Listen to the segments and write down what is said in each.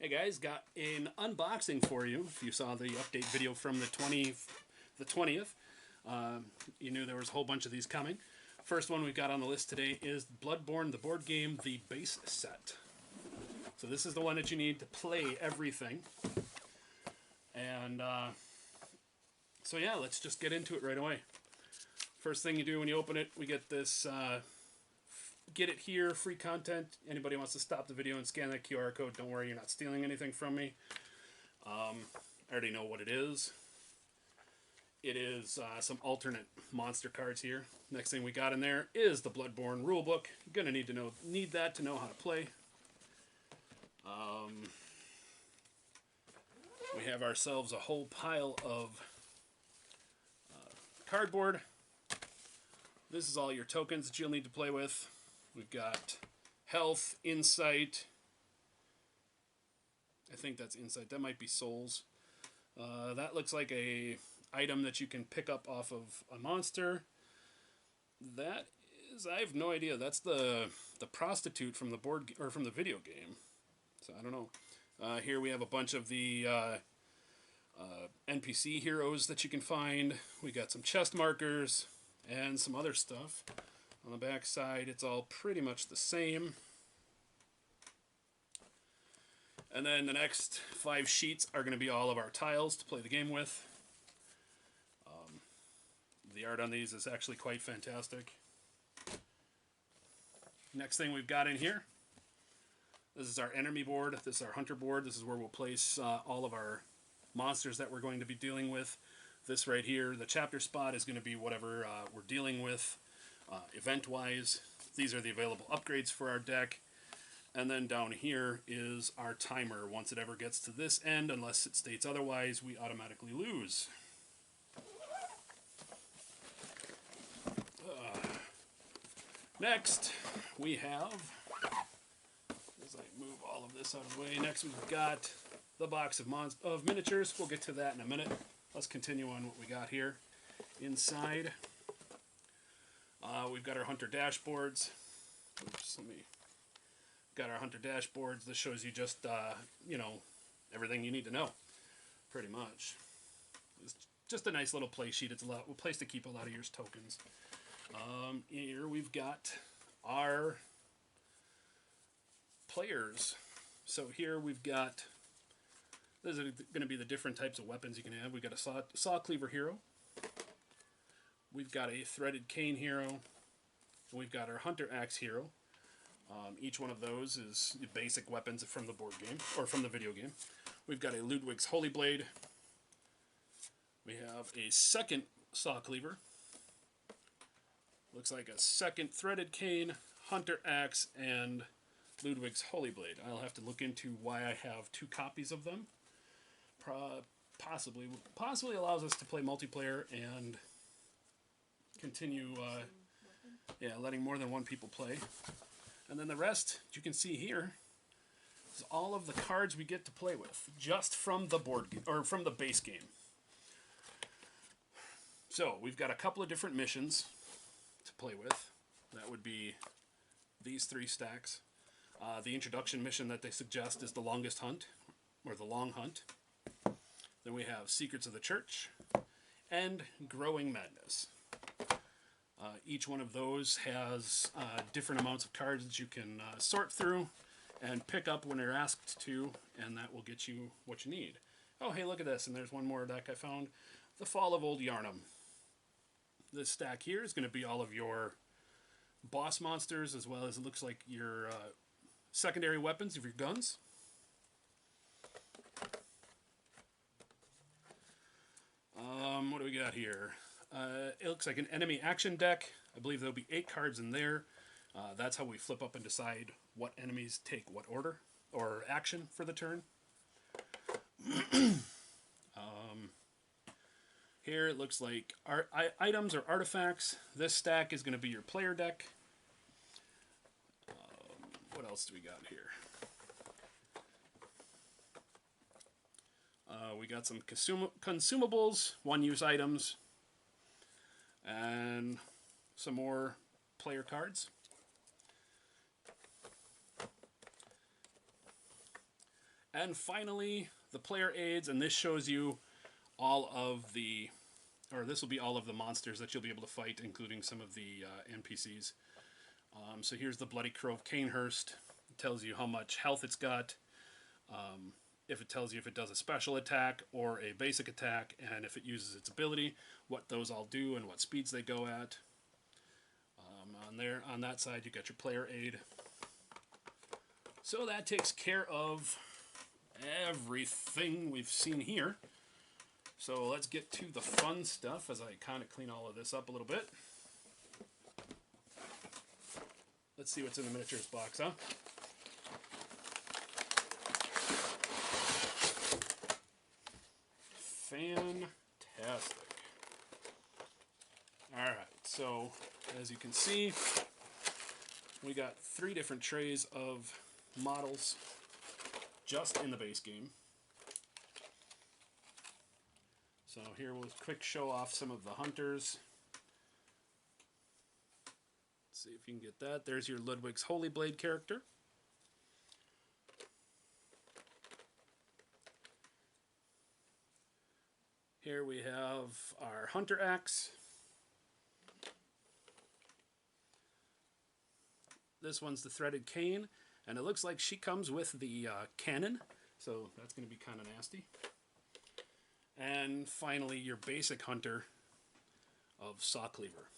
Hey guys, got an unboxing for you. If you saw the update video from the 20th, you knew there was a whole bunch of these coming. First one we've got on the list today is Bloodborne the Boardgame, the base set. So this is the one that you need to play everything. And so yeah, let's just get into it right away. First thing you do when you open it, we get this get it here, free content. Anybody wants to stop the video and scan that QR code, don't worry, you're not stealing anything from me. I already know what it is. It is some alternate monster cards here. Next thing we got in there is the Bloodborne rulebook. You're gonna need that to know how to play. We have ourselves a whole pile of cardboard. This is all your tokens that you'll need to play with. We've got health, insight. I think that's insight. That might be souls. That looks like a item that you can pick up off of a monster. That is, I have no idea. That's the prostitute from the board or from the video game. So I don't know. Here we have a bunch of the NPC heroes that you can find. We got some chest markers and some other stuff. On the back side, it's all pretty much the same. And then the next 5 sheets are going to be all of our tiles to play the game with. The art on these is actually quite fantastic. Next thing we've got in here, this is our enemy board. This is our hunter board. This is where we'll place all of our monsters that we're going to be dealing with. This right here, the chapter spot, is going to be whatever we're dealing with event-wise. These are the available upgrades for our deck. And then down here is our timer. Once it ever gets to this end, unless it states otherwise, we automatically lose. Next, we have, as I move all of this out of the way, next we've got the box of miniatures. We'll get to that in a minute. Let's continue on what we got here. Inside, we've got our hunter dashboards. Oops, got our hunter dashboards. This shows you just, you know, everything you need to know, pretty much. It's just a nice little play sheet. It's a place to keep a lot of your tokens. Here we've got our players. So here we've got, these are going to be the different types of weapons you can have. We've got a saw cleaver hero. We've got a threaded cane hero. And we've got our hunter axe hero. Each one of those is the basic weapons from the board game, or from the video game. We've got a Ludwig's Holy Blade. We have a second saw cleaver. Looks like a second threaded cane, hunter axe, and Ludwig's Holy Blade. I'll have to look into why I have 2 copies of them. Possibly allows us to play multiplayer and continue letting more than one people play. And then the rest, you can see here, is all of the cards we get to play with, just from the board game, or from the base game. So we've got a couple of different missions to play with. That would be these 3 stacks. The introduction mission that they suggest is the longest hunt, or the long hunt. Then we have Secrets of the Church and Growing Madness. Each one of those has different amounts of cards that you can sort through and pick up when you're asked to, and that will get you what you need. Oh, hey, look at this, and there's one more deck I found. The Fall of Old Yarnum. This stack here is going to be all of your boss monsters, as well as it looks like your secondary weapons of your guns. What do we got here? It looks like an enemy action deck. I believe there'll be 8 cards in there. That's how we flip up and decide what enemies take what order or action for the turn. Here it looks like items or artifacts. This stack is going to be your player deck. What else do we got here? We got some consumables, one-use items, and some more player cards. And finally, the player aids, and this shows you all of the, or this will be all of the monsters that you'll be able to fight, including some of the NPCs. So here's the Bloody Crow of Canehurst. It tells you how much health it's got. If it tells you if it does a special attack or a basic attack, and if it uses its ability, what those all do and what speeds they go at. On that side, you got your player aid. So that takes care of everything we've seen here. So let's get to the fun stuff as I kind of clean all of this up a little bit. Let's see what's in the miniatures box, huh? Fantastic. Alright, so as you can see, we got 3 different trays of models just in the base game. So here we'll quick show off some of the hunters. Let's see if you can get that. There's your Ludwig's Holy Blade character. Here we have our Hunter Axe. This one's the Threaded Cane, and it looks like she comes with the cannon, so that's going to be kind of nasty. And finally, your basic Hunter of Sawcleaver.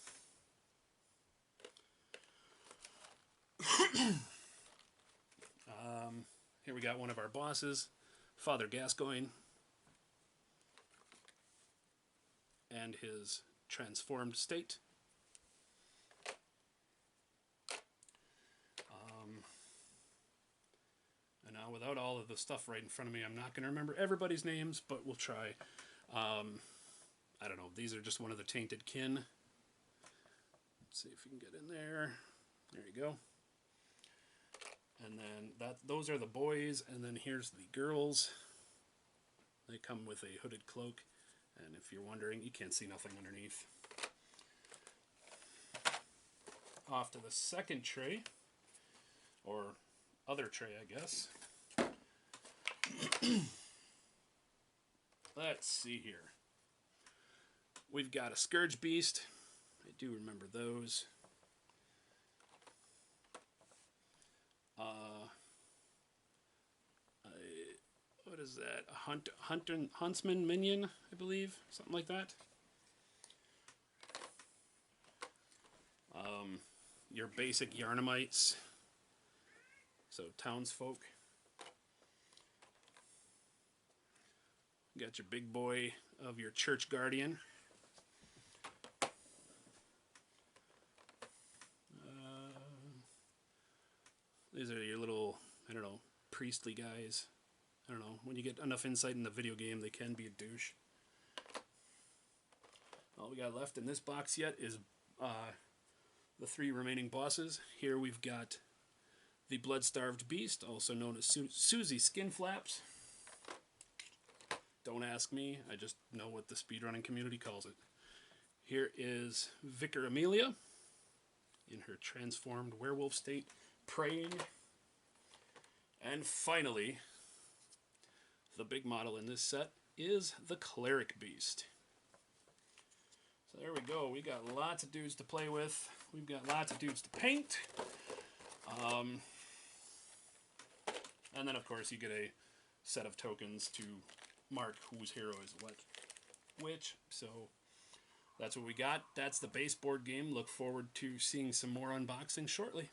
Here we got one of our bosses, Father Gascoigne, and his transformed state. And now without all of the stuff right in front of me, I'm not going to remember everybody's names, but we'll try. I don't know, these are just one of the Tainted Kin. Let's see if we can get in there. There you go. And then those are the boys, and then here's the girls. They come with a hooded cloak, and if you're wondering, you can't see nothing underneath. Off to the second tray, or other tray, I guess. Let's see here. We've got a Scourge Beast. I do remember those. What is that? A Huntsman Minion, I believe, something like that. Your basic Yarnamites, so townsfolk. You got your big boy of your Church Guardian. These are your little, I don't know, priestly guys. I don't know, when you get enough insight in the video game, they can be a douche. All we got left in this box yet is the 3 remaining bosses. Here we've got the Blood-Starved Beast, also known as Susie Skinflaps. Don't ask me, I just know what the speedrunning community calls it. Here is Vicar Amelia in her transformed werewolf state, praying. And finally, the big model in this set is the Cleric Beast. So there we go. We got lots of dudes to play with. We've got lots of dudes to paint. And then, of course, you get a set of tokens to mark whose hero is which. So that's what we got. That's the base board game. Look forward to seeing some more unboxing shortly.